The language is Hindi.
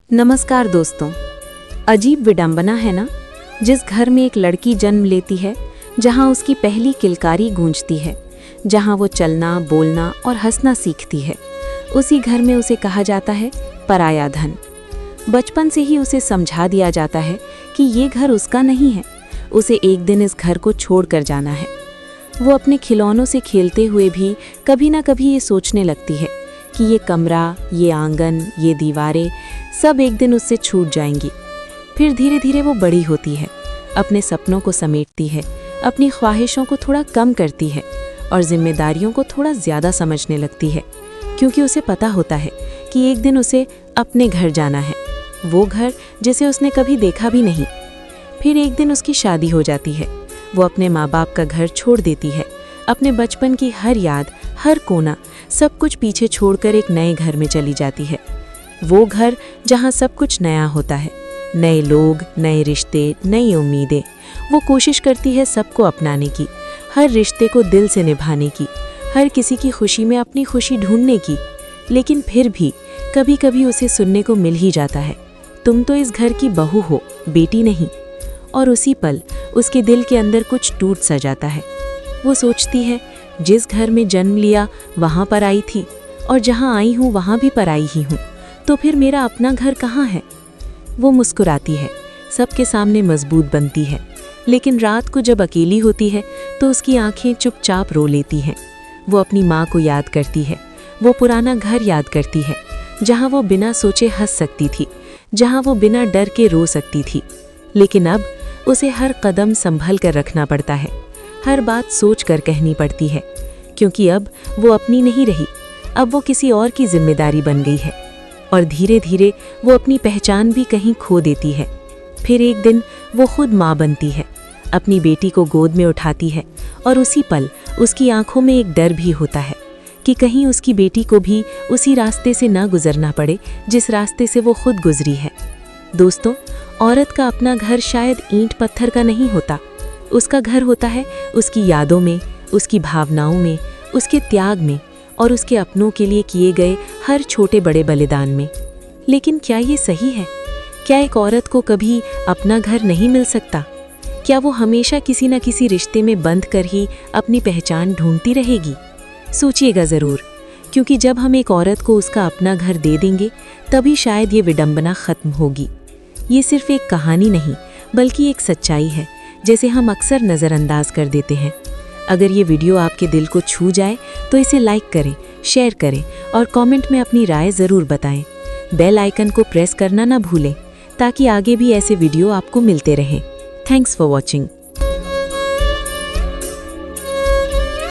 नमस्कार दोस्तों। अजीब विडंबना है ना, जिस घर में एक लड़की जन्म लेती है, जहां उसकी पहली किलकारी गूंजती है, जहां वो चलना, बोलना और हंसना सीखती है, उसी घर में उसे कहा जाता है पराया धन। बचपन से ही उसे समझा दिया जाता है कि ये घर उसका नहीं है, उसे एक दिन इस घर को छोड़कर जाना है। वो अपने खिलौनों से खेलते हुए भी कभी ना कभी ये सोचने लगती है कि ये कमरा, ये आंगन, ये दीवारें सब एक दिन उससे छूट जाएंगी। फिर धीरे धीरे वो बड़ी होती है, अपने सपनों को समेटती है, अपनी ख्वाहिशों को थोड़ा कम करती है और जिम्मेदारियों को थोड़ा ज़्यादा समझने लगती है, क्योंकि उसे पता होता है कि एक दिन उसे अपने घर जाना है, वो घर जिसे उसने कभी देखा भी नहीं। फिर एक दिन उसकी शादी हो जाती है। वो अपने माँ बाप का घर छोड़ देती है, अपने बचपन की हर याद, हर कोना, सब कुछ पीछे छोड़कर एक नए घर में चली जाती है। वो घर जहाँ सब कुछ नया होता है, नए लोग, नए रिश्ते, नई उम्मीदें। वो कोशिश करती है सबको अपनाने की, हर रिश्ते को दिल से निभाने की, हर किसी की खुशी में अपनी खुशी ढूंढने की। लेकिन फिर भी कभी कभी उसे सुनने को मिल ही जाता है, तुम तो इस घर की बहू हो, बेटी नहीं। और उसी पल उसके दिल के अंदर कुछ टूट सा जाता है। वो सोचती है, जिस घर में जन्म लिया वहाँ पर आई थी, और जहाँ आई हूँ वहाँ भी पर आई ही हूँ, तो फिर मेरा अपना घर कहाँ है। वो मुस्कुराती है, सबके सामने मजबूत बनती है, लेकिन रात को जब अकेली होती है तो उसकी आंखें चुपचाप रो लेती हैं। वो अपनी माँ को याद करती है, वो पुराना घर याद करती है, जहाँ वो बिना सोचे हंस सकती थी, जहाँ वो बिना डर के रो सकती थी। लेकिन अब उसे हर कदम संभल कर रखना पड़ता है, हर बात सोच कर कहनी पड़ती है, क्योंकि अब वो अपनी नहीं रही, अब वो किसी और की जिम्मेदारी बन गई है। और धीरे धीरे वो अपनी पहचान भी कहीं खो देती है। फिर एक दिन वो खुद माँ बनती है, अपनी बेटी को गोद में उठाती है, और उसी पल उसकी आंखों में एक डर भी होता है कि कहीं उसकी बेटी को भी उसी रास्ते से ना गुजरना पड़े जिस रास्ते से वो खुद गुजरी है। दोस्तों, औरत का अपना घर शायद ईंट पत्थर का नहीं होता, उसका घर होता है उसकी यादों में, उसकी भावनाओं में, उसके त्याग में और उसके अपनों के लिए किए गए हर छोटे बड़े बलिदान में। लेकिन क्या ये सही है? क्या एक औरत को कभी अपना घर नहीं मिल सकता? क्या वो हमेशा किसी न किसी रिश्ते में बंध कर ही अपनी पहचान ढूंढती रहेगी? सोचिएगा ज़रूर, क्योंकि जब हम एक औरत को उसका अपना घर दे देंगे तभी शायद ये विडंबना ख़त्म होगी। ये सिर्फ एक कहानी नहीं, बल्कि एक सच्चाई है जिसे हम अक्सर नज़रअंदाज कर देते हैं। अगर ये वीडियो आपके दिल को छू जाए तो इसे लाइक करें, शेयर करें और कमेंट में अपनी राय ज़रूर बताएं। बेल आइकन को प्रेस करना ना भूलें, ताकि आगे भी ऐसे वीडियो आपको मिलते रहें। Thanks for watching.